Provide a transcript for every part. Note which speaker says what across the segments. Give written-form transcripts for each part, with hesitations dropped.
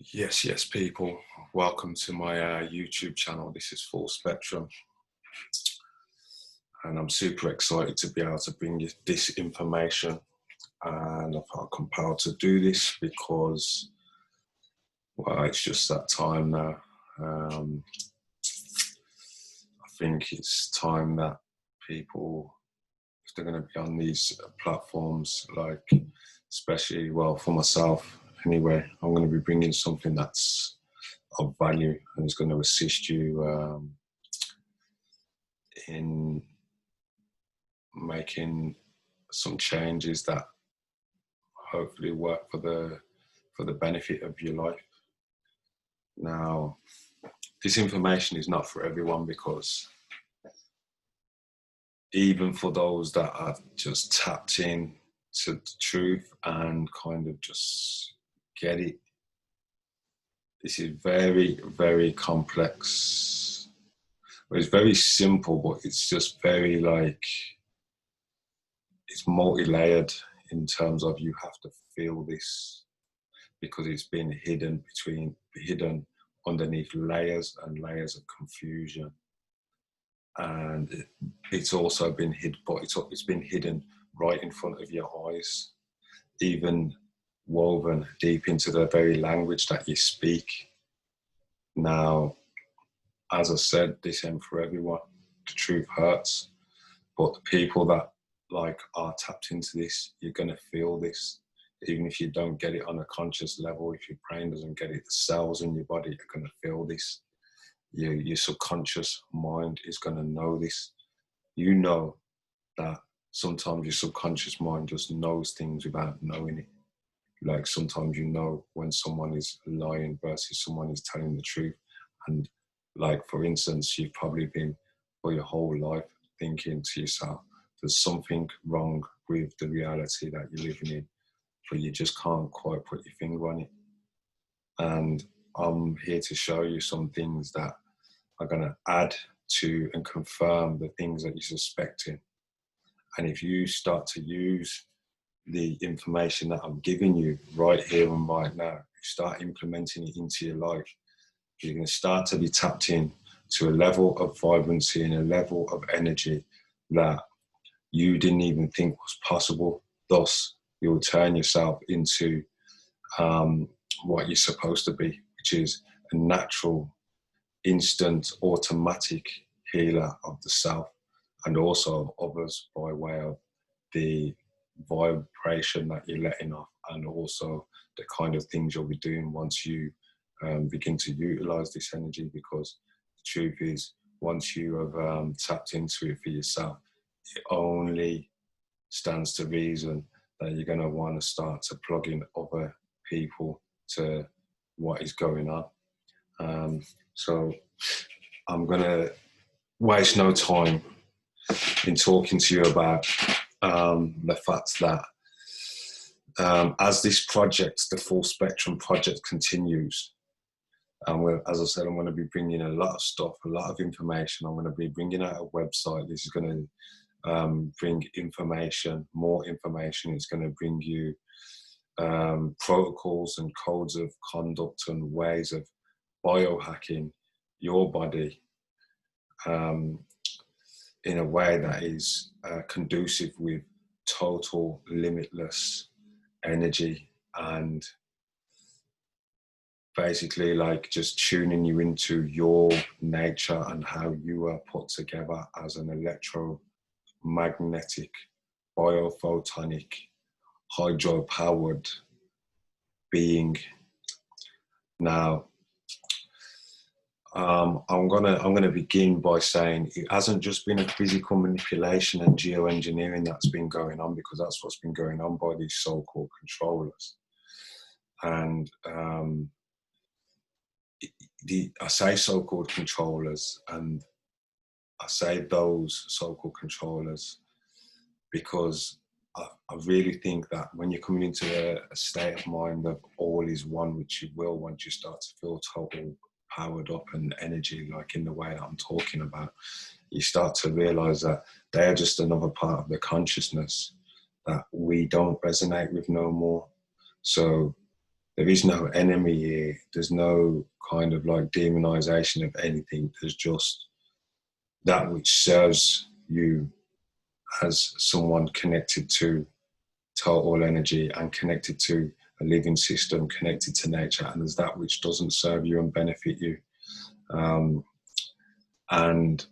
Speaker 1: Yes, people. Welcome to my YouTube channel. This is Full Spectrum, and I'm super excited to be able to bring you this information. And I felt compelled to do this because, well, it's just that time now. I think it's time that people, if they're going to be on these platforms, like, especially, well, for myself anyway, I'm going to be bringing something that's of value and is going to assist you in making some changes that hopefully work for the benefit of your life. Now, this information is not for everyone, because even for those that are just tapped in to the truth and kind of just get it, this is very, very complex. It's very simple, but it's just very, like, it's multi-layered in terms of you have to feel this, because it's been hidden underneath layers and layers of confusion. And it's also been hidden, but it's been hidden right in front of your eyes, even woven deep into the very language that you speak. Now, as I said, this ain't for everyone. The truth hurts, but the people that are tapped into this, you're gonna feel this. Even if you don't get it on a conscious level, if your brain doesn't get it, the cells in your body are gonna feel this. Your subconscious mind is gonna know this. You know that sometimes your subconscious mind just knows things without knowing it. Like, sometimes you know when someone is lying versus someone is telling the truth. And, like, for instance, you've probably been for your whole life thinking to yourself, there's something wrong with the reality that you're living in, but you just can't quite put your finger on it. And I'm here to show you some things that are going to add to and confirm the things that you're suspecting. And if you start to use the information that I'm giving you right here and right now, you start implementing it into your life, you're going to start to be tapped in to a level of vibrancy and a level of energy that you didn't even think was possible. Thus, you'll turn yourself into what you're supposed to be, which is a natural, instant, automatic healer of the self and also of others, by way of the vibration that you're letting off, and also the kind of things you'll be doing once you begin to utilize this energy. Because the truth is, once you have tapped into it for yourself, it only stands to reason that you're going to want to start to plug in other people to what is going on. So I'm going to waste no time in talking to you about the fact that as this project, the Full Spectrum project, continues, and as I said, I'm going to be bringing a lot of stuff, a lot of information. I'm going to be bringing out a website. This is going to bring information, more information. It's going to bring you protocols and codes of conduct and ways of biohacking your body in a way that is conducive with total limitless energy, and basically, like, just tuning you into your nature and how you are put together as an electromagnetic, biophotonic, hydro-powered being. Now, I'm gonna begin by saying it hasn't just been a physical manipulation and geoengineering that's been going on, because that's what's been going on by these so-called controllers. And I say so-called controllers, and I say those so-called controllers because I really think that when you're coming into a state of mind of all is one, which you will once you start to feel total powered up and energy, like in the way that I'm talking about, you start to realize that they're just another part of the consciousness that we don't resonate with no more. So there is no enemy here. There's no kind of like demonization of anything. There's just that which serves you as someone connected to total energy and connected to a living system, connected to nature, and there's that which doesn't serve you and benefit you. And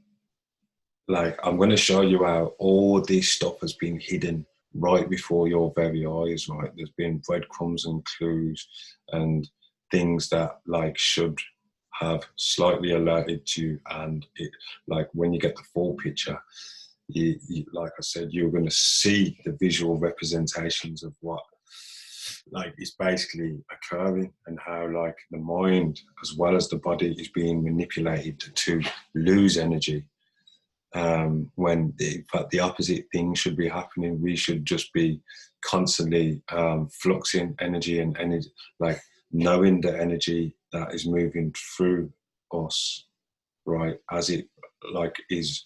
Speaker 1: like, I'm going to show you how all this stuff has been hidden right before your very eyes, right? There's been breadcrumbs and clues and things that like should have slightly alerted you. And it, like, when you get the full picture, you, like I said, you're going to see the visual representations of what like is basically occurring, and how like the mind as well as the body is being manipulated to lose energy, when in fact the opposite thing should be happening. We should just be constantly fluxing energy and energy, like knowing the energy that is moving through us, right, as it like is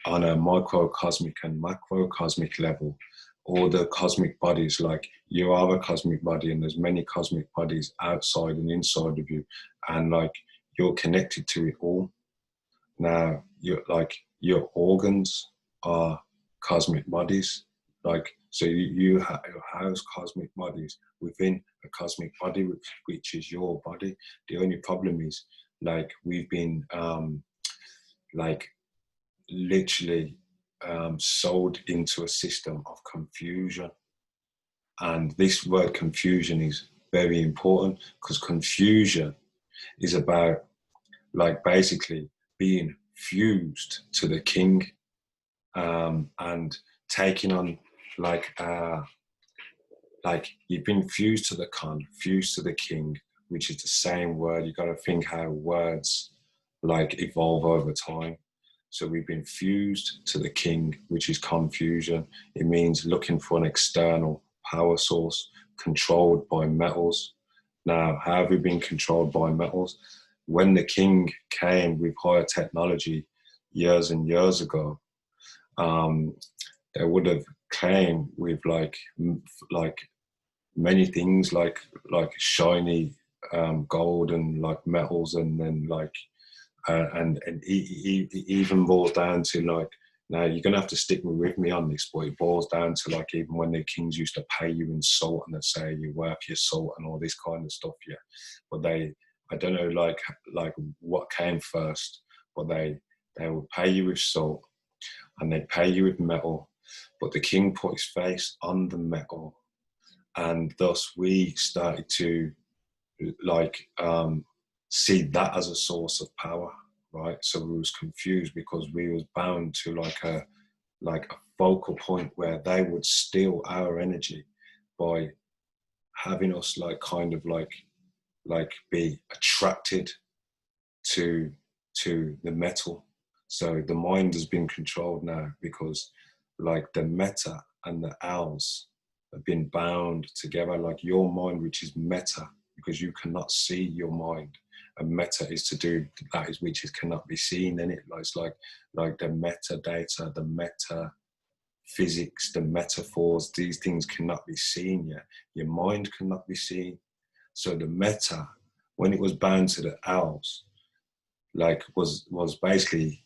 Speaker 1: on a microcosmic and macrocosmic level. All the cosmic bodies, like you are a cosmic body, and there's many cosmic bodies outside and inside of you, and like you're connected to it all. Now, you're like, your organs are cosmic bodies, like, so you house cosmic bodies within a cosmic body, which is your body. The only problem is, like, we've been like literally sold into a system of confusion. And this word confusion is very important, because confusion is about like basically being fused to the king, and taking on like you've been fused to the Khan, fused to the king, which is the same word. You got to think how words like evolve over time. So we've been fused to the king, which is confusion. It means looking for an external power source controlled by metals. Now, how have we been controlled by metals? When the king came with higher technology years and years ago, they would have came with like many things, like shiny gold and like metals, and then like and it even boils down to like, now you're gonna have to stick with me on this, but it boils down to like, even when the kings used to pay you in salt and they'd say you're worth your salt and all this kind of stuff, yeah. But I don't know like what came first, but they would pay you with salt and they pay you with metal, but the king put his face on the metal, and thus we started to like see that as a source of power, right? So we was confused because we was bound to like a focal point where they would steal our energy by having us like kind of like be attracted to the metal. So the mind has been controlled now, because like the meta and the owls have been bound together. Like your mind, which is meta, because you cannot see your mind, and meta is to do that is which is cannot be seen. And it's like the metadata, the meta physics, the metaphors, these things cannot be seen yet. Your mind cannot be seen. So the meta, when it was bound to the owls, like was basically,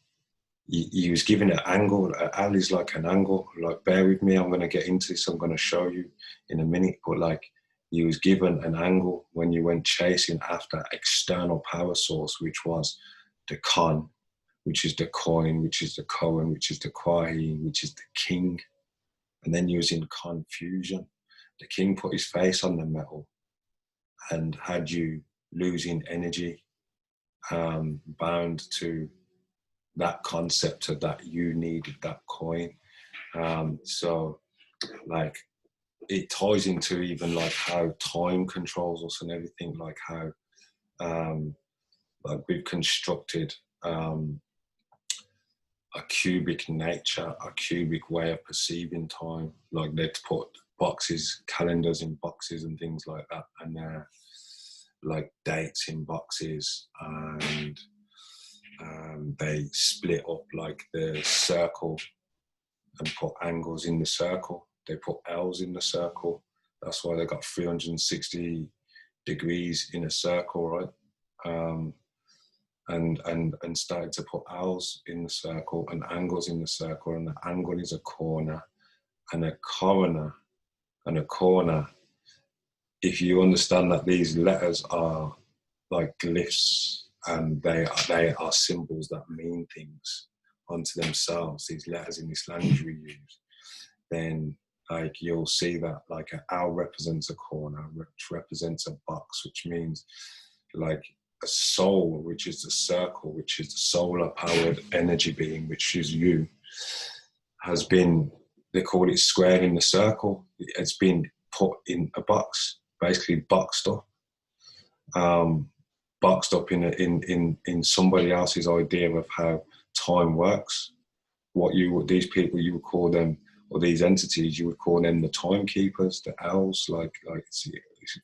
Speaker 1: he was given an angle. Owl is like an angle. Like, bear with me, I'm going to get into this, I'm going to show you in a minute. But like, he was given an angle when you went chasing after external power source, which was the Khan, which is the coin, which is the Cohen, which is the Kwahi, which is the king. And then you was in confusion. The king put his face on the metal and had you losing energy, bound to that concept of that you needed that coin. So like, it ties into even like how time controls us and everything, like how like we've constructed a cubic nature, a cubic way of perceiving time. Like, they'd put boxes, calendars in boxes and things like that, and like dates in boxes, and they split up like the circle and put angles in the circle. They put L's in the circle. That's why they got 360 degrees in a circle, right? And started to put L's in the circle and angles in the circle, and the angle is a corner, and a corner, and a corner. If you understand that these letters are like glyphs, and they are symbols that mean things unto themselves, these letters in this language we use, then like you'll see that like an L represents a corner, which represents a box, which means like a soul, which is the circle, which is the solar powered energy being, which is you, has been, they call it squared in the circle. It's been put in a box, basically boxed up. Boxed up in somebody else's idea of how time works. These people, you would call them, or these entities, you would call them the timekeepers, the L's. Like it's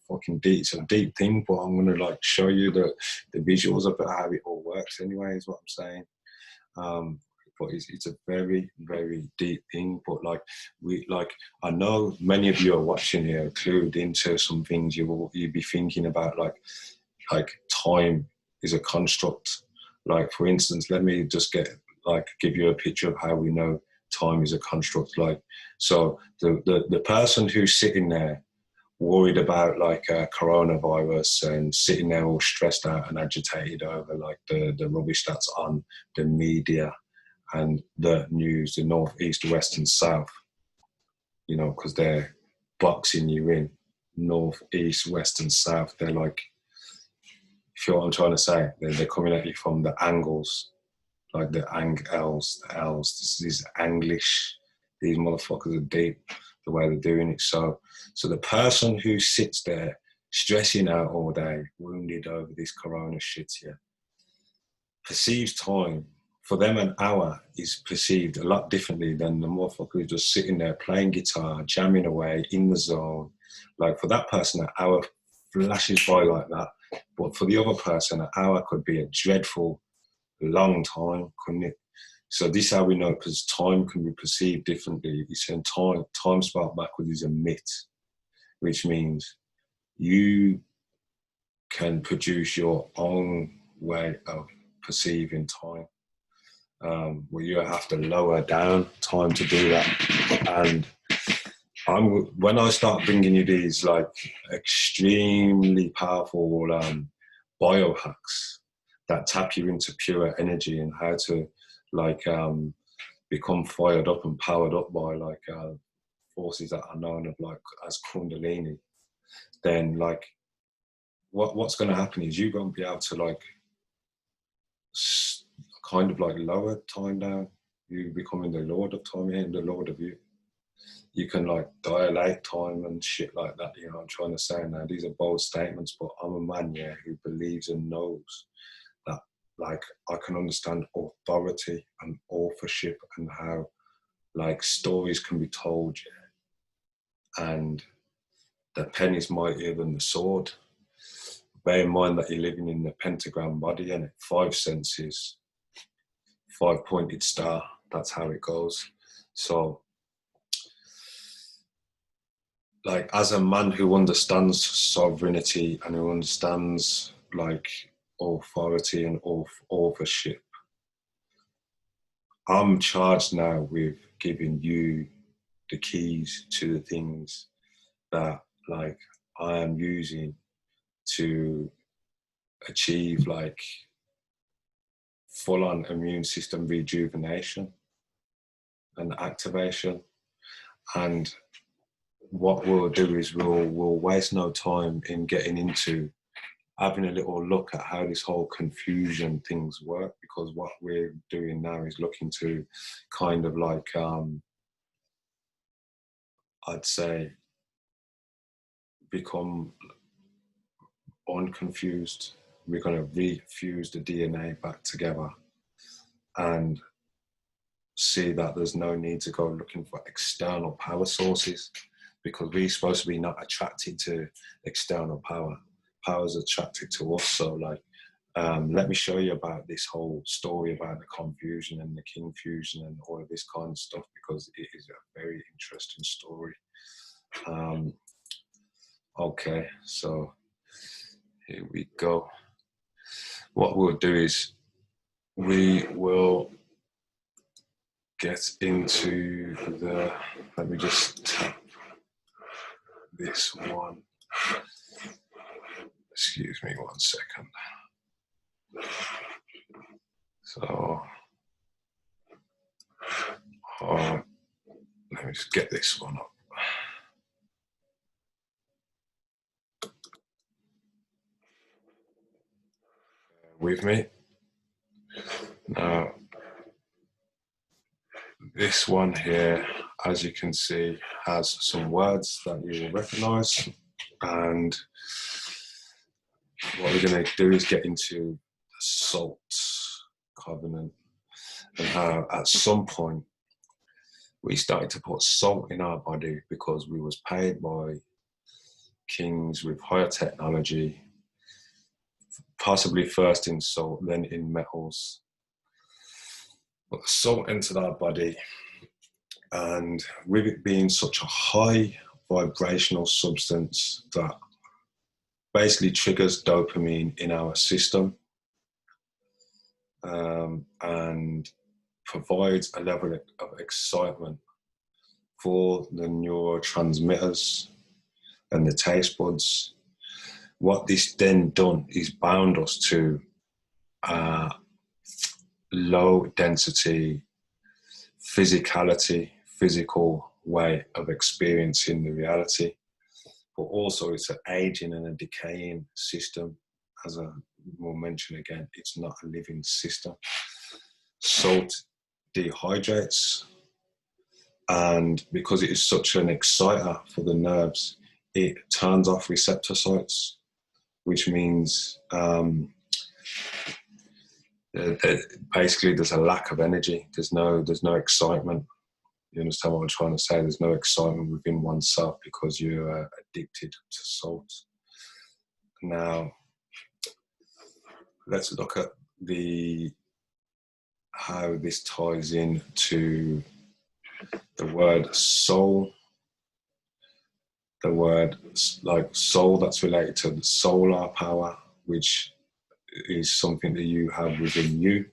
Speaker 1: fucking deep. It's a deep thing, but I'm gonna like show you the visuals of how it all works. Anyway, is what I'm saying. But it's a very, very deep thing. But I know many of you are watching here, clued into some things you'd be thinking about, like time is a construct. Like, for instance, let me just give you a picture of how we know time is a construct. Like, so the person who's sitting there worried about like coronavirus and sitting there all stressed out and agitated over like the rubbish that's on the media and the news, the north, east, west and south, you know, because they're boxing you in north, east, west and south. They're like, if you know what I'm trying to say, they're coming at you from the angles, like the L's, the L's. This is Anglish. These motherfuckers are deep, the way they're doing it. So the person who sits there stressing out all day, wounded over this corona shit here, perceives time. For them, an hour is perceived a lot differently than the motherfucker who's just sitting there playing guitar, jamming away in the zone. Like, for that person, an hour flashes by like that. But for the other person, an hour could be a dreadful long time, couldn't it? So this is how we know, because time can be perceived differently. It's saying time spelled backwards is a myth, which means you can produce your own way of perceiving time. Well, you have to lower down time to do that. And when I start bringing you these like extremely powerful biohacks that tap you into pure energy and how to like become fired up and powered up by like forces that are known of like as Kundalini, then like what's going to happen is you're going to be able to like kind of like lower time down. You becoming the lord of time and the lord of you. You can like dilate time and shit like that. You know what I'm trying to say now? These are bold statements, but I'm a man, yeah, who believes and knows that like I can understand authority and authorship and how like stories can be told, yeah. And the pen is mightier than the sword. Bear in mind that you're living in the pentagram body and 5 senses, 5-pointed star. That's how it goes. So like, as a man who understands sovereignty and who understands like authority and authorship, I'm charged now with giving you the keys to the things that like I am using to achieve like full-on immune system rejuvenation and activation. And what we'll do is we'll waste no time in getting into having a little look at how this whole confusion things work, because what we're doing now is looking to kind of like I'd say become unconfused. We're going to refuse the DNA back together and see that there's no need to go looking for external power sources, because we're supposed to be not attracted to external power. Power's attracted to us. So like, let me show you about this whole story about the confusion and the king fusion and all of this kind of stuff, because it is a very interesting story. Okay, so Here we go. What we'll do is we will get into the, let me just tap this one. Excuse me 1 second. So, let me just get this one up. With me. Now, this one here, as you can see, has some words that you will recognize. And what we're going to do is get into the salt covenant and how at some point we started to put salt in our body because we was paid by kings with higher technology, possibly first in salt, then in metals. But the salt entered our body, and with it being such a high vibrational substance that basically triggers dopamine in our system, and provides a level of excitement for the neurotransmitters and the taste buds. What this then done is bound us to low density physical way of experiencing the reality, but also it's an aging and a decaying system. As I will mention again, it's not a living system. Salt dehydrates, and because it is such an exciter for the nerves, it turns off receptor sites, which means basically there's a lack of energy. There's no excitement. You understand what I'm trying to say? There's no excitement within oneself because you're addicted to salt. Now, let's look at how this ties in to the word soul. The word like soul, that's related to the solar power, which is something that you have within you.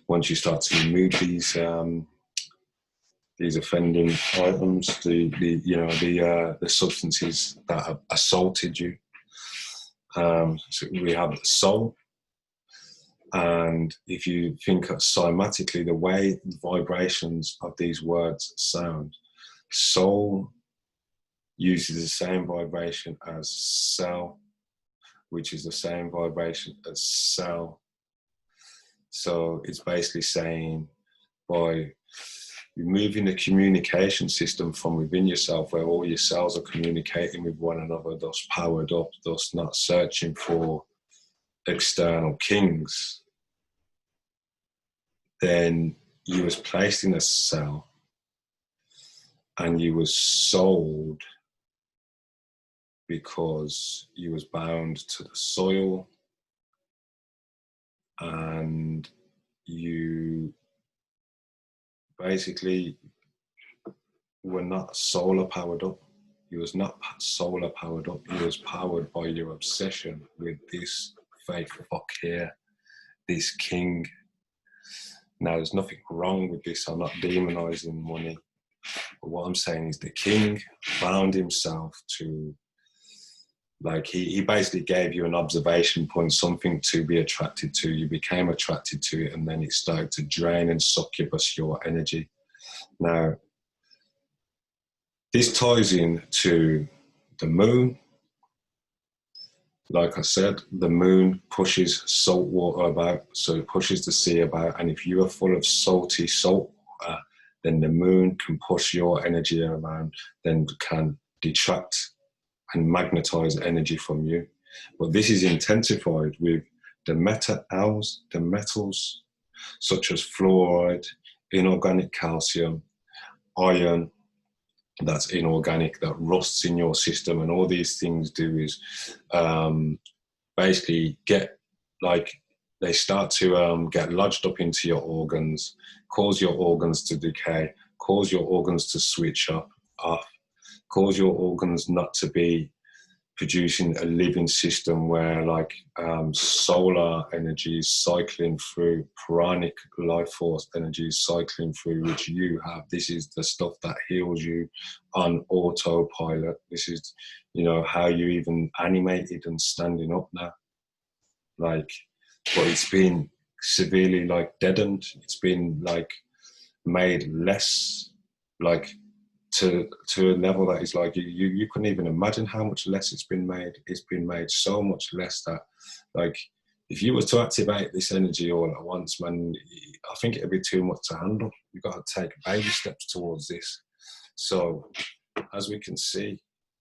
Speaker 1: Once you start to remove these offending items, the substances that have assaulted you. So we have the soul, and if you think cymatically, the way the vibrations of these words sound, soul uses the same vibration as cell, which is the same vibration as cell. So it's basically saying, by removing the communication system from within yourself, where all your cells are communicating with one another, thus powered up, thus not searching for external kings, then you was placed in a cell and you was sold because you was bound to the soil, and you basically were not solar powered up. You was not solar powered up. You was powered by your obsession with this fake fuck here, this king. Now, there's nothing wrong with this. I'm not demonizing money. But what I'm saying is the king bound himself to, like, he basically gave you an observation point, something to be attracted to. You became attracted to it, and then it started to drain and succubus your energy. Now, this ties in to the moon. Like I said, the moon pushes salt water about, so it pushes the sea about. And if you are full of salty salt water, then the moon can push your energy around, then can detract and magnetize energy from you. But this is intensified with the metals such as fluoride, inorganic calcium, iron, that's inorganic, that rusts in your system. And all these things do is basically they start to get lodged up into your organs, cause your organs to decay, cause your organs to switch off, cause your organs not to be producing a living system where like solar energy is cycling through, pranic life force energy is cycling through, which you have. This is the stuff that heals you on autopilot. This is, you know, how you even animated and standing up now. Like, but it's been severely like deadened. It's been like made less, like to a level that is like you couldn't even imagine how much less it's been made. It's been made so much less that, like, if you were to activate this energy all at once, man, I think it'd be too much to handle. You've got to take baby steps towards this. So as we can see,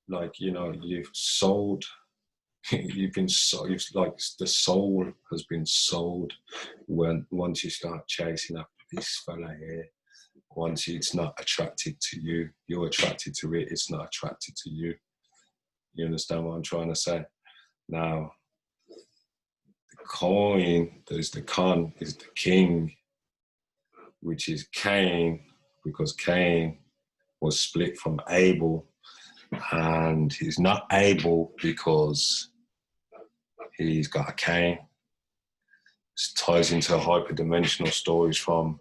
Speaker 1: like, you know, you've sold, you've been so, you've, like, the soul has been sold when once you start chasing after this fella here. Once it's not attracted to you, you're attracted to it, it's not attracted to you. You understand what I'm trying to say? Now, the coin, there's the con, is the king, which is Cain, because Cain was split from Abel, and he's not Abel because he's got a Cain. This ties into hyperdimensional stories from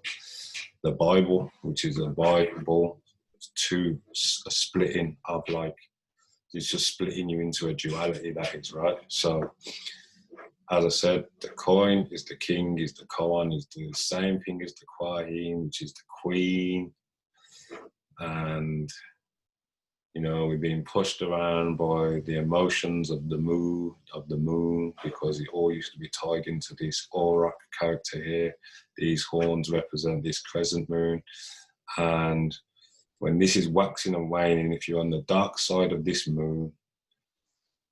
Speaker 1: the Bible, which is a Bible, to a splitting of, like, it's just splitting you into a duality, that is, right? So, as I said, the coin is the king, is the koan, is the same thing as the quaheen, which is the queen. And, you know, we're being pushed around by the emotions of the moon, because it all used to be tied into this aura character here. These horns represent this crescent moon. And when this is waxing and waning, if you're on the dark side of this moon,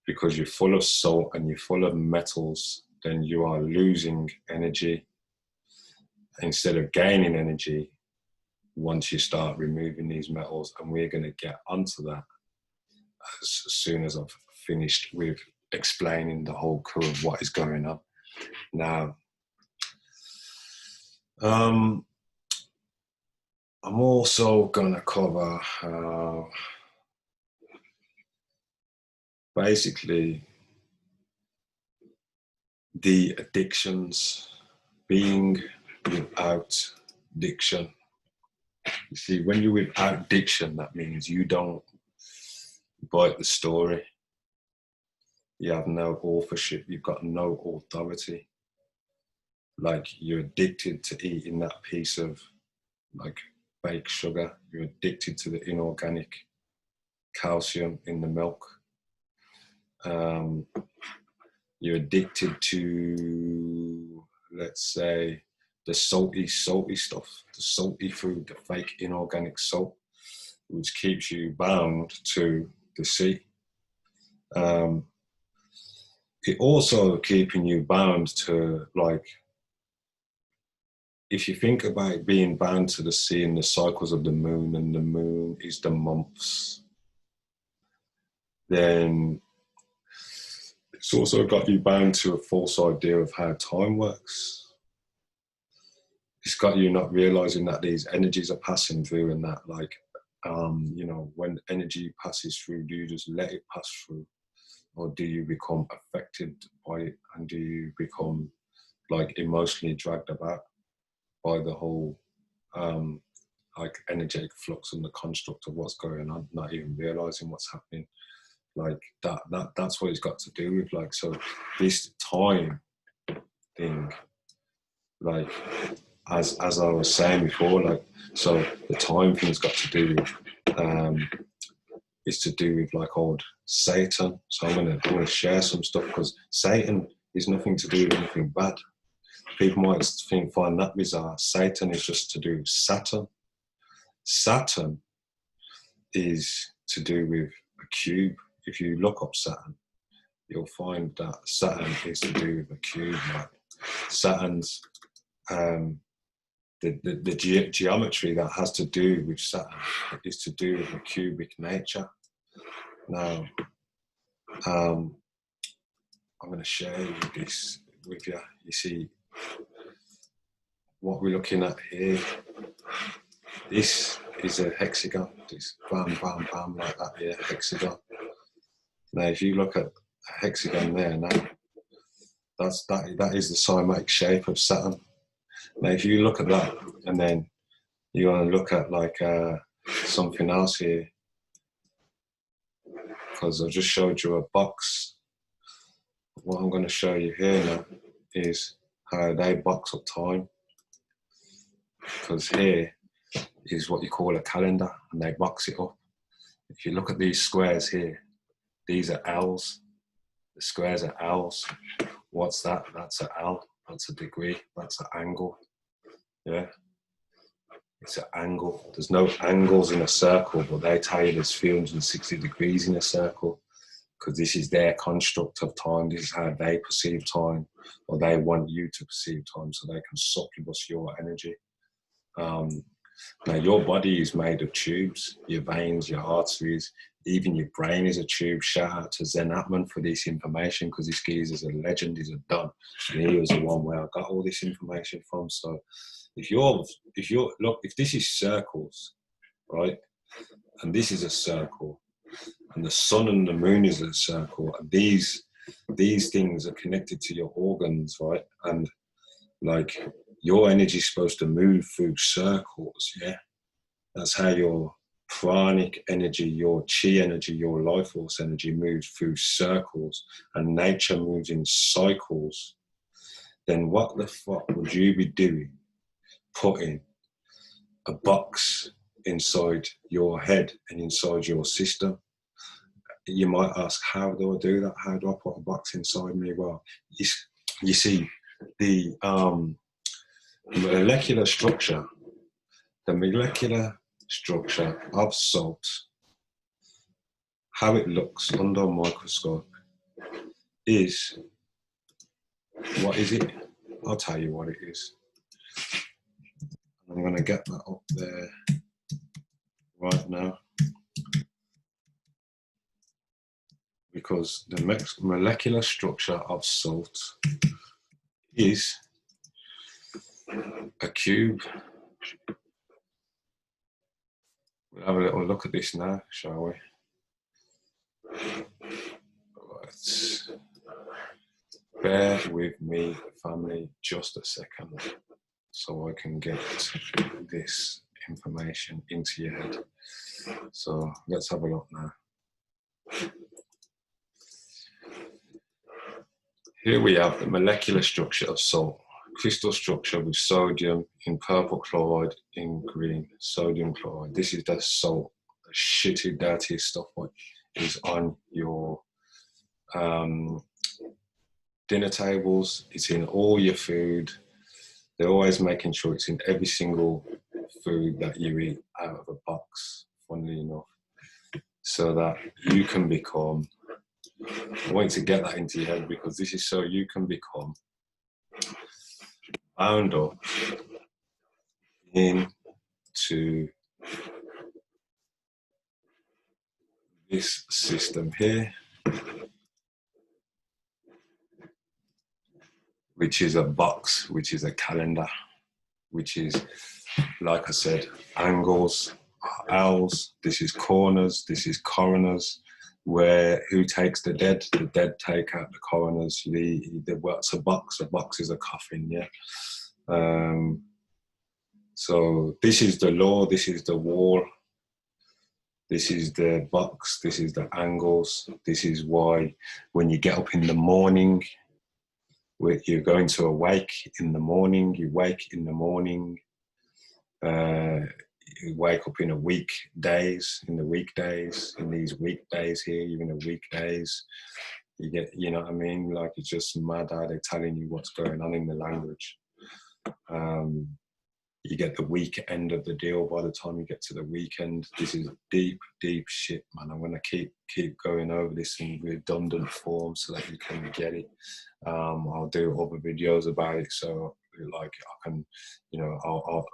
Speaker 1: because you're full of salt and you're full of metals, then you are losing energy instead of gaining energy once you start removing these metals. And we're going to get onto that as soon as I've finished with explaining the whole coup of what is going on. Now, I'm also going to cover basically the addictions, being without addiction. You see, when you're without addiction, that means you don't bite the story. You have no authorship, you've got no authority. Like, you're addicted to eating that piece of, like, baked sugar. You're addicted to the inorganic calcium in the milk. You're addicted to, let's say, the salty stuff, the salty food, the fake inorganic salt, which keeps you bound to the sea. It also keeping you bound to, like, if you think about being bound to the sea and the cycles of the moon, and the moon is the months, then it's also got you bound to a false idea of how time works. It's got you not realizing that these energies are passing through, and that, like, you know, when energy passes through, do you just let it pass through? Or do you become affected by it? And do you become, like, emotionally dragged about by the whole, like, energetic flux and the construct of what's going on, not even realizing what's happening? Like, that's what it's got to do with, like, so this time thing, like, as I was saying before, like, so the time thing's got to do with, is to do with, like, old Satan. So I'm gonna share some stuff, because Satan is nothing to do with anything bad. People might find that bizarre. Satan is just to do with Saturn. Saturn is to do with a cube. If you look up Saturn, you'll find that Saturn is to do with a cube. Like, Saturn's the geometry that has to do with Saturn is to do with a cubic nature. Now, I'm going to share this with you. You see, what we're looking at here, this is a hexagon. This bam, bam, bam, like that here, hexagon. Now, if you look at a hexagon there, now that is the cymatic shape of Saturn. Now, if you look at that, and then you want to look at like something else here, because I just showed you a box. What I'm going to show you here now is how they box up time, because here is what you call a calendar, and they box it up. If you look at these squares here, these are L's. The squares are L's. What's that? That's an L. That's a degree. That's an angle. Yeah. It's an angle. There's no angles in a circle, but they tell you there's 360 degrees in a circle, because this is their construct of time. This is how they perceive time, or they want you to perceive time, so they can succubus your energy. Now, your body is made of tubes, your veins, your arteries, even your brain is a tube. Shout out to Zen Atman for this information, because this geezer's a legend, he's a don. And he was the one where I got all this information from. So if this is circles, right, and this is a circle, and the sun and the moon is a circle, and these things are connected to your organs, right, and like your energy is supposed to move through circles. Yeah, that's how your pranic energy, your chi energy, your life force energy moves through circles, and nature moves in cycles. Then what the fuck would you be doing putting a box inside your head and inside your system? You might ask, how do I do that? How do I put a box inside me? Well, you see, the molecular structure of salt, how it looks under a microscope is, what is it? I'll tell you what it is. I'm going to get that up there right now, because the molecular structure of salt is a cube. We'll have a little look at this now, shall we? Right. Bear with me, family, just a second, so I can get this information into your head. So let's have a look now. Here we have the molecular structure of salt. Crystal structure with sodium in purple, chloride in green. Sodium chloride. This is the salt, the shitty, dirty stuff what is on your dinner tables. It's in all your food. They're always making sure it's in every single food that you eat out of a box, funnily enough, so that you can become, I want you to get that into your head, because this is so you can become bound up into this system here, which is a box, which is a calendar, which is, like I said, angles, L's, this is corners, this is coroners, where who takes the dead take out the coroners. What's a box? A box is a coffin, yeah. So this is the law, this is the wall, this is the box, this is the angles. This is why when you get up in the morning, you're going to awake in the morning, you wake in the morning, you wake up in the weekdays, in these weekdays here, you're in the weekdays, you get, you know what I mean? Like, it's just mad how they're telling you what's going on in the language. You get the week end of the deal by the time you get to the weekend. This is deep, deep shit, man. I'm going to keep going over this in redundant form so that you can get it. I'll do other videos about it, so like I can, you know, I'll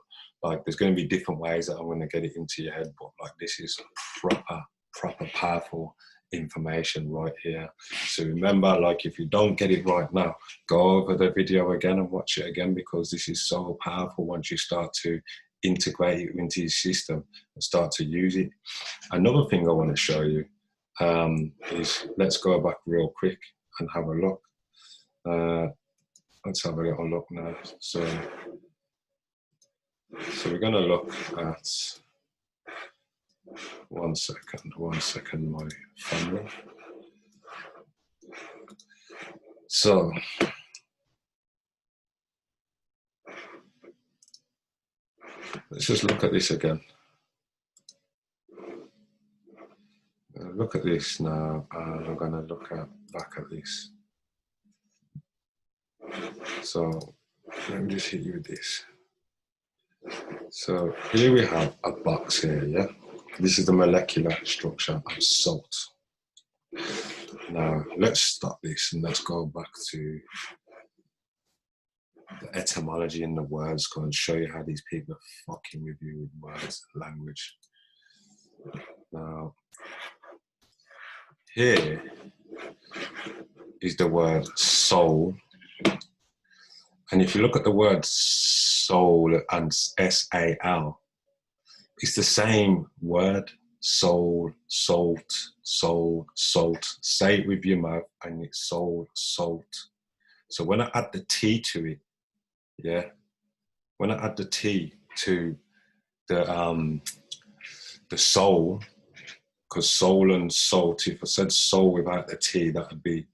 Speaker 1: like, there's going to be different ways that I'm going to get it into your head, but like, this is proper powerful information right here. So remember, like, if you don't get it right now, go over the video again and watch it again, because this is so powerful once you start to integrate it into your system and start to use it. Another thing I want to show you, is, let's go back real quick and have a look. Let's have a little look now. So we're going to look at, one second, my family. So let's just look at this again. Look at this now, and I'm going to look back at this. So let me just hit you with this. So here we have a box here, yeah? This is the molecular structure of salt. Now, let's stop this and let's go back to the etymology and the words, go and show you how these people are fucking with you with words and language. Now, here is the word soul. And if you look at the word soul and S-A-L, it's the same word, soul, salt, soul, salt. Say it with your mouth and it's soul, salt. So when I add the T to it, yeah, when I add the T to the soul, because soul and salt, if I said soul without the T, that would be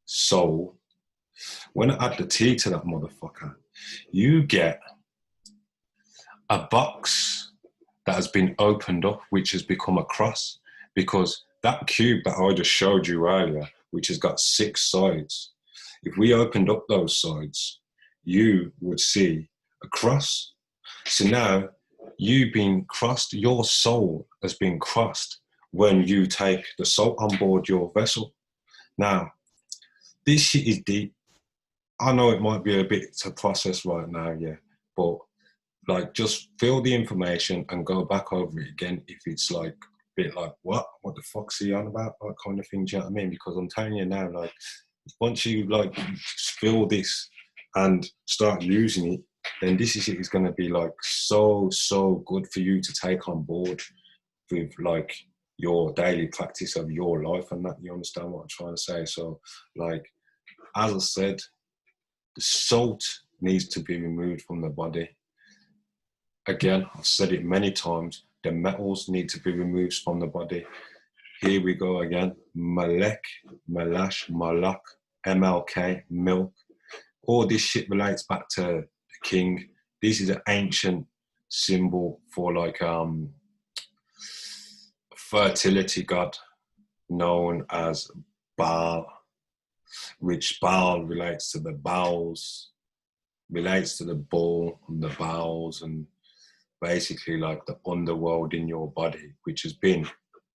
Speaker 1: soul. When I add the T to that motherfucker, you get a box that has been opened up, which has become a cross, because that cube that I just showed you earlier, which has got 6 sides, if we opened up those sides, you would see a cross. So now you've been crossed, your soul has been crossed when you take the salt on board your vessel. Now, this shit is deep. I know it might be a bit to process right now, yeah, but like just feel the information and go back over it again if it's like a bit like, what the fuck's he on about, that kind of thing, do you know what I mean? Because I'm telling you now, like, once you like feel this and start using it, then this is going to be like so good for you to take on board with like your daily practice of your life and that. You understand what I'm trying to say? So like, as I said, the salt needs to be removed from the body. Again, I've said it many times, the metals need to be removed from the body. Here we go again, malek, malash, malak, MLK, milk. All this shit relates back to the king. This is an ancient symbol for like fertility god known as Baal, which Baal relates to the bowels, relates to the bull and the bowels, and basically like the underworld in your body, which has been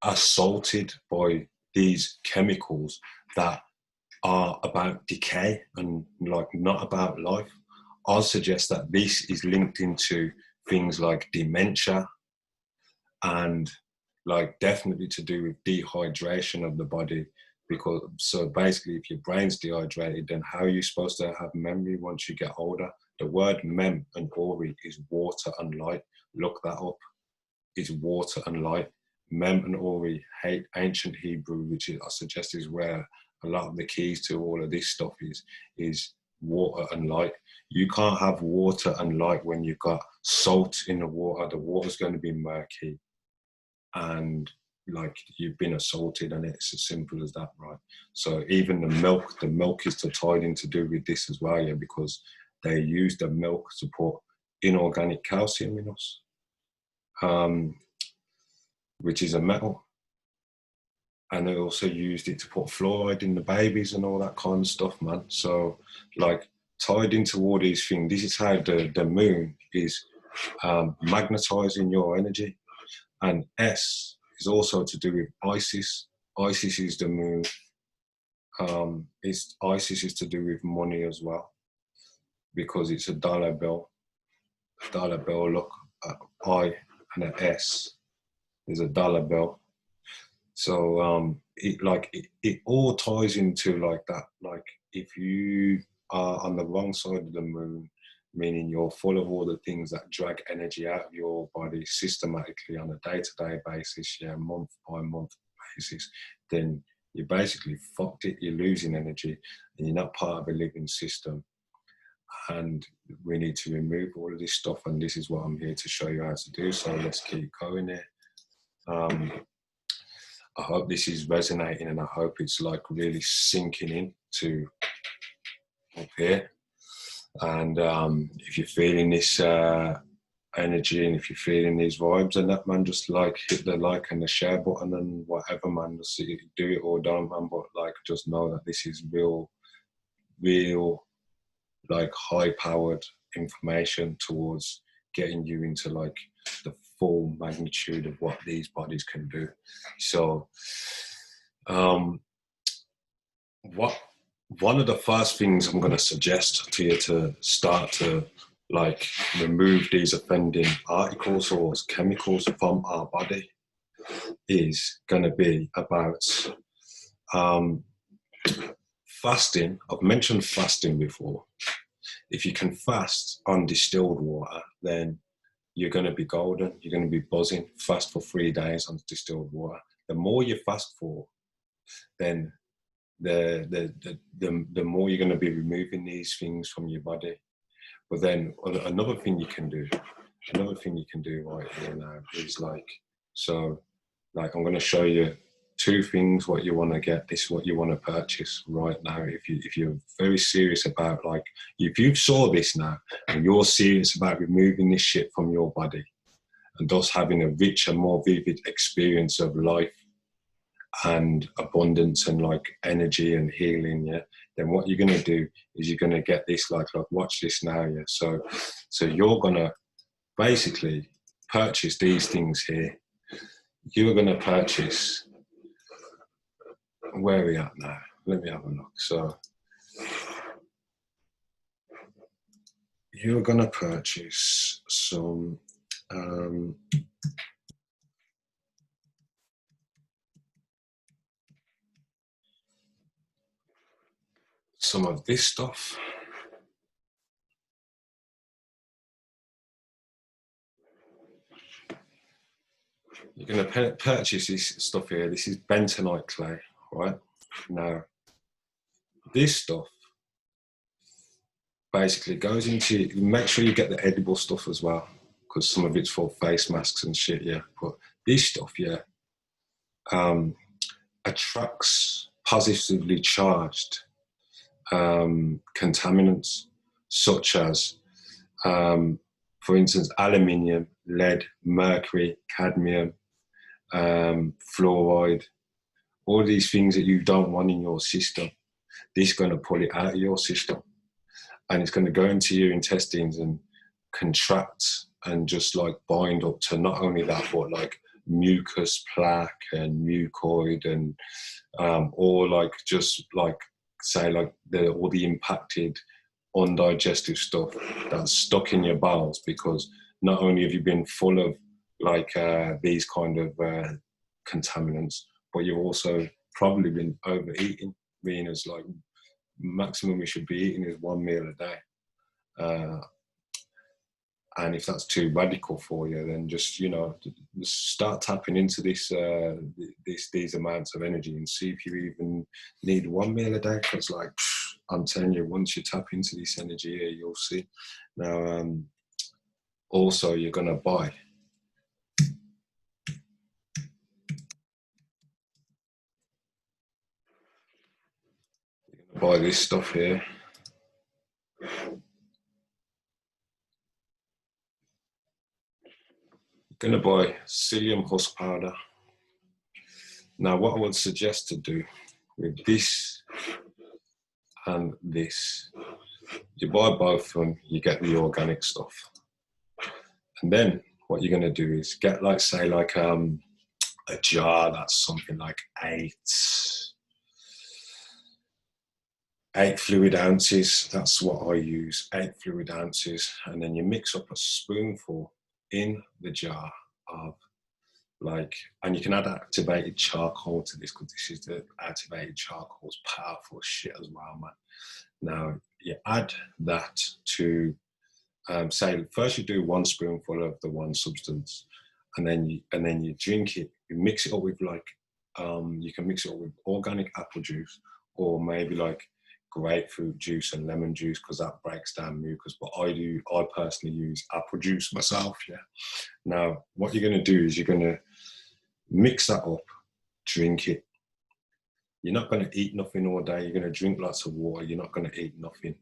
Speaker 1: assaulted by these chemicals that are about decay and like not about life. I'll suggest that this is linked into things like dementia and like definitely to do with dehydration of the body. Because so basically if your brain's dehydrated, then how are you supposed to have memory once you get older? The word mem and ori is water and light. Look that up. It's water and light. Mem and ori, ancient Hebrew, which is, I suggest is where a lot of the keys to all of this stuff is water and light. You can't have water and light when you've got salt in the water. The water's going to be murky and like you've been assaulted, and it's as simple as that, right? So even the milk is tied in to do with this as well, yeah, because they use the milk to put inorganic calcium in us, which is a metal. And they also used it to put fluoride in the babies and all that kind of stuff, man. So like tied into all these things, this is how the moon is magnetizing your energy. And S is also to do with Isis. Isis is the moon. Isis is to do with money as well, because it's a dollar bill. Dollar bill, look, I and an S is a dollar bill. So it all ties into like that. Like if you are on the wrong side of the moon, meaning you're full of all the things that drag energy out of your body systematically on a day-to-day basis, yeah, month by month basis, then you basically fucked it. You're losing energy, and you're not part of a living system. And we need to remove all of this stuff, and this is what I'm here to show you how to do. So let's keep going here. I hope this is resonating, and I hope it's like really sinking in to up here. And if you're feeling this energy, and if you're feeling these vibes and that, man, just like hit the like and the share button and whatever, man. Just do it or don't, man. But like, just know that this is real, like high-powered information towards getting you into like the full magnitude of what these bodies can do. So one of the first things I'm going to suggest to you to start to like remove these offending particles or chemicals from our body is going to be about fasting. I've mentioned fasting before. If you can fast on distilled water, then you're going to be golden. You're going to be buzzing. Fast for 3 days on distilled water. The more you fast for, then the more you're going to be removing these things from your body. But then another thing you can do right here now is like, so like I'm going to show you 2 things what you want to get. This is what you want to purchase right now. If you're very serious about, like, if you saw this now and you're serious about removing this shit from your body and thus having a richer, more vivid experience of life and abundance and like energy and healing, yeah, then what you're going to do is you're going to get this, like watch this now, yeah. So you're going to basically purchase these things here. You're going to purchase, where are we at now? Let me have a look. So you're going to purchase some of this stuff. You're going to purchase this stuff here. This is bentonite clay, right? Now, this stuff basically goes into, make sure you get the edible stuff as well, because some of it's for face masks and shit, yeah. But this stuff, yeah, attracts positively charged contaminants, such as, for instance, aluminium, lead, mercury, cadmium, fluoride, all these things that you don't want in your system. This is going to pull it out of your system, and it's going to go into your intestines and contract and just like bind up to not only that, but like mucus, plaque, and mucoid, and or like just like say like all the impacted undigested stuff that's stuck in your bowels, because not only have you been full of like these kind of contaminants, but you've also probably been overeating, being as like maximum we should be eating is 1 meal a day. And if that's too radical for you, then just, you know, just start tapping into this, these amounts of energy and see if you even need 1 meal a day. Because like, I'm telling you, once you tap into this energy here, you'll see. Now, also you're going to buy this stuff here. Going to buy psyllium husk powder. Now, what I would suggest to do with this and this, you buy both of them, you get the organic stuff. And then what you're going to do is get, like, say, like a jar that's something like 8 fluid ounces. That's what I use, 8 fluid ounces. And then you mix up a spoonful in the jar of, like, and you can add activated charcoal to this, because this is the activated charcoal's powerful shit as well, man. Now you add that to, say, first you do 1 spoonful of the one substance, and then you drink it. You mix it up with like You can mix it up with organic apple juice, or maybe like grapefruit juice and lemon juice, because that breaks down mucus. But I personally use apple juice myself. Yeah. Now, what you're going to do is you're going to mix that up, drink it. You're not going to eat nothing all day. You're going to drink lots of water. You're not going to eat nothing.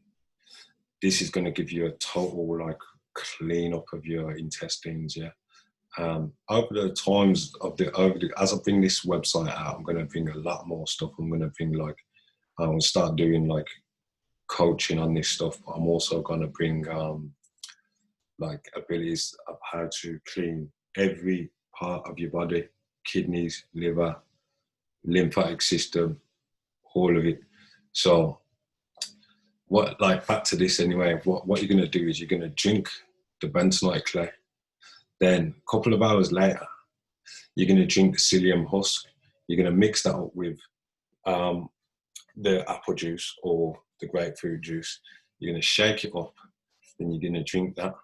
Speaker 1: This is going to give you a total like clean up of your intestines. Yeah. Over the times of as I bring this website out, I'm going to bring a lot more stuff. I'm going to bring like, I'm going to start doing like coaching on this stuff, but I'm also going to bring like abilities of how to clean every part of your body: kidneys, liver, lymphatic system, all of it. So what, like, back to this anyway, what you're going to do is you're going to drink the bentonite clay. Then a couple of hours later, you're going to drink the psyllium husk. You're going to mix that up with the apple juice or the grapefruit juice. You're going to shake it up. Then you're going to drink that.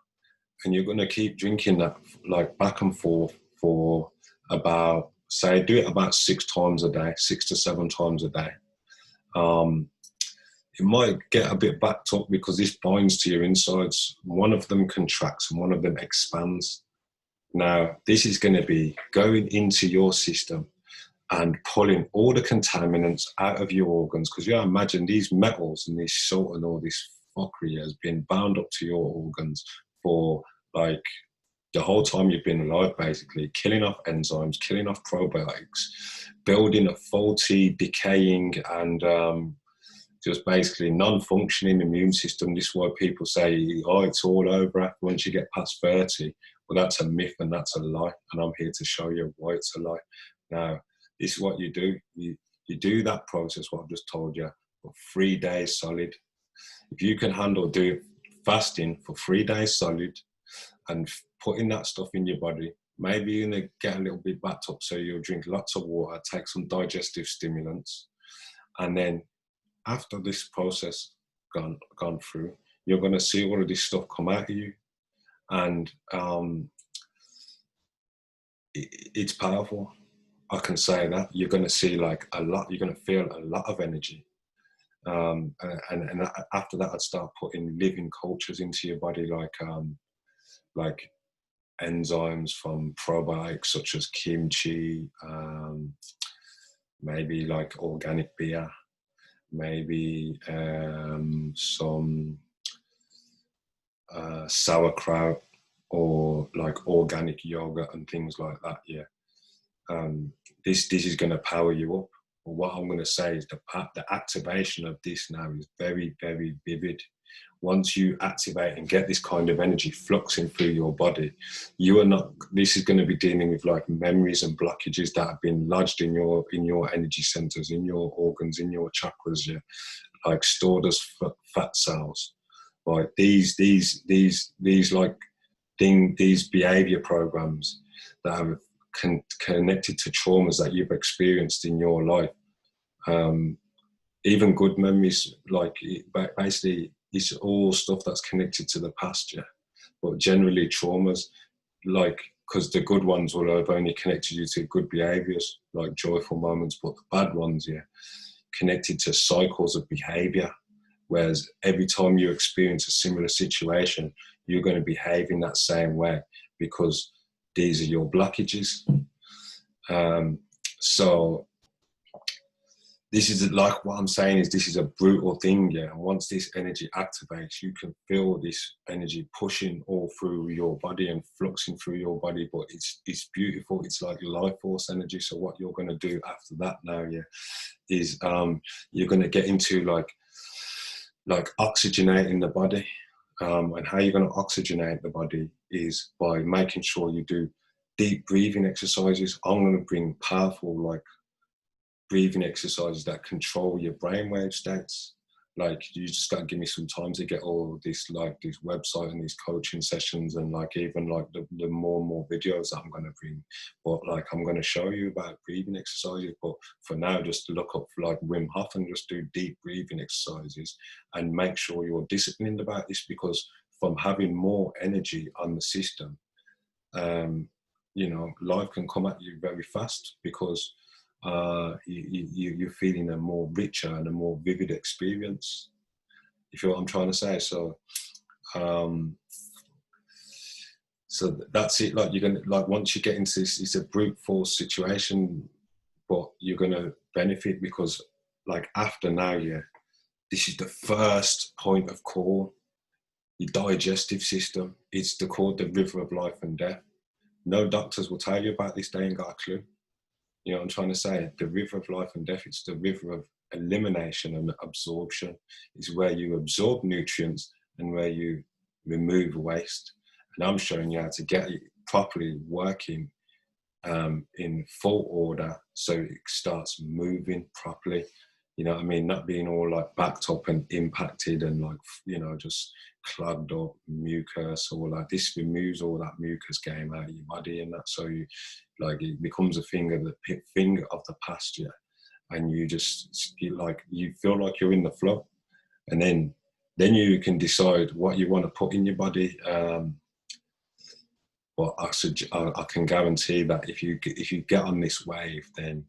Speaker 1: And you're going to keep drinking that like back and forth for about, say, do it about 6 times a day, 6 to 7 times a day. It might get a bit backed up because this binds to your insides. One of them contracts and one of them expands. Now, this is going to be going into your system and pulling all the contaminants out of your organs, because you imagine these metals and this salt and all this fuckery has been bound up to your organs for like the whole time you've been alive, basically, killing off enzymes, killing off probiotics, building a faulty, decaying and just basically non-functioning immune system. This is why people say, oh, it's all over once you get past 30. Well, that's a myth and that's a lie. And I'm here to show you why it's a lie. Now, this is what you do. You do that process, what I've just told you, for 3 days solid. If you can handle do fasting for 3 days solid and putting that stuff in your body, maybe you're going to get a little bit backed up, so you'll drink lots of water, take some digestive stimulants, and then after this process gone through, you're going to see all of this stuff come out of you. And it's powerful. I can say that. You're going to see like a lot, you're going to feel a lot of energy. And after that, I'd start putting living cultures into your body, like enzymes from probiotics such as kimchi, maybe like organic beer, maybe some sauerkraut, or like organic yogurt and things like that. Yeah. This is going to power you up. But what I'm going to say is the activation of this now is very, very vivid. Once you activate and get this kind of energy fluxing through your body, you are not, this is going to be dealing with like memories and blockages that have been lodged in your energy centers, in your organs, in your chakras, yeah, like stored as fat cells. Right, these behavior programs that have connected to traumas that you've experienced in your life, even good memories, like basically it's all stuff that's connected to the past, yeah. But generally traumas, like, because the good ones will have only connected you to good behaviors, like joyful moments, but the bad ones, yeah, connected to cycles of behavior. Whereas every time you experience a similar situation, you're going to behave in that same way because these are your blockages. So this is like, what I'm saying is this is a brutal thing, yeah. And once this energy activates, you can feel this energy pushing all through your body and fluxing through your body. But it's beautiful. It's like life force energy. So what you're going to do after that now, yeah, is you're going to get into like oxygenating the body. And how you're going to oxygenate the body is by making sure you do deep breathing exercises. I'm going to bring powerful like breathing exercises that control your brainwave states. Like, you just got to give me some time to get all of this, like this website and these coaching sessions, and like even like the more and more videos that I'm going to bring. But like, I'm going to show you about breathing exercises. But for now, just look up for like Wim Hof and just do deep breathing exercises, and make sure you're disciplined about this, because from having more energy on the system, you know, life can come at you very fast, because you're feeling a more richer and a more vivid experience. You feel what I'm trying to say? So, so that's it. Like, you're gonna, like, once you get into this, it's a brute force situation, but you're gonna benefit because, like, after now, yeah, this is the first point of call. Your digestive system. It's called the river of life and death. No doctors will tell you about this. They ain't got a clue. You know what I'm trying to say? The river of life and death. It's the river of elimination and absorption. It's where you absorb nutrients and where you remove waste. And I'm showing you how to get it properly working in full order, so it starts moving properly. You know what I mean? Not being all like backed up and impacted and, like, you know, just clogged up mucus, or like, this removes all that mucus game out of your body and that. So you, like, it becomes a thing of the past, yeah. And you just, you feel like you're in the flow, and then you can decide what you want to put in your body. But I can guarantee that if you get on this wave, then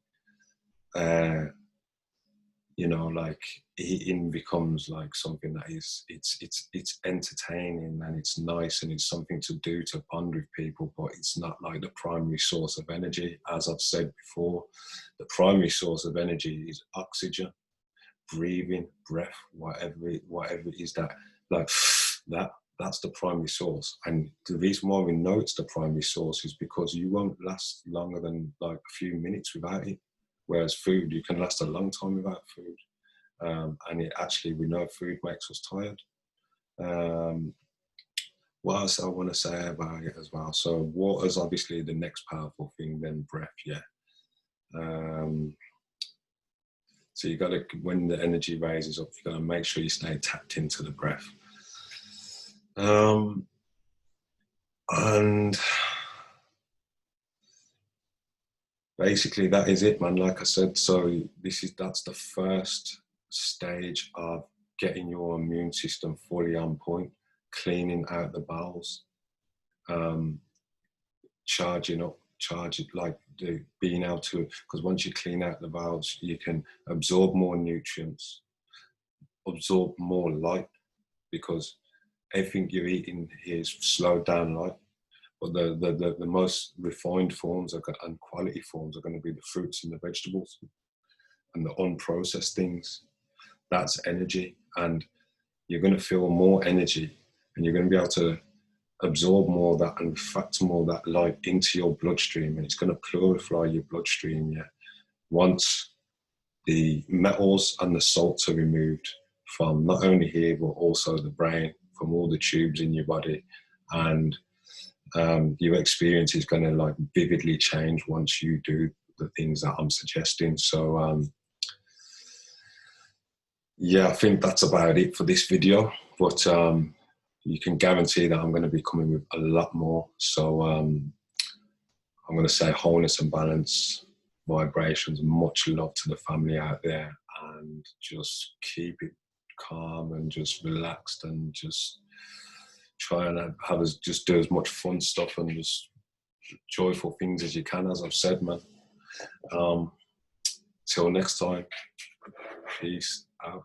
Speaker 1: you know, like, eating becomes like something that is, it's entertaining and it's nice and it's something to do, to bond with people, but it's not like the primary source of energy. As I've said before, the primary source of energy is oxygen, breathing, breath, whatever it is that, like, that's the primary source. And the reason why we know it's the primary source is because you won't last longer than like a few minutes without it. Whereas food, you can last a long time without food. And it actually, we know food makes us tired. What else I want to say about it as well? So water is obviously the next powerful thing, then breath, yeah. So you got to, when the energy raises up, you got to make sure you stay tapped into the breath. And basically that is it, man. Like I said, so that's the first stage of getting your immune system fully on point, cleaning out the bowels, charging up, like being able to, because once you clean out the bowels, you can absorb more nutrients, absorb more light, because everything you're eating here is slowed down light. But the most refined forms and quality forms are going to be the fruits and the vegetables and the unprocessed things. That's energy, and you're going to feel more energy, and you're going to be able to absorb more of that and refract more of that light into your bloodstream, and it's going to purify your bloodstream, yeah. Once the metals and the salts are removed from not only here but also the brain, from all the tubes in your body, and your experience is going to, like, vividly change once you do the things that I'm suggesting. So yeah, I think that's about it for this video, but you can guarantee that I'm going to be coming with a lot more. So I'm going to say wholeness and balance, vibrations, much love to the family out there, and just keep it calm and just relaxed, and just try and just do as much fun stuff and just joyful things as you can, as I've said, man. Till next time, peace out.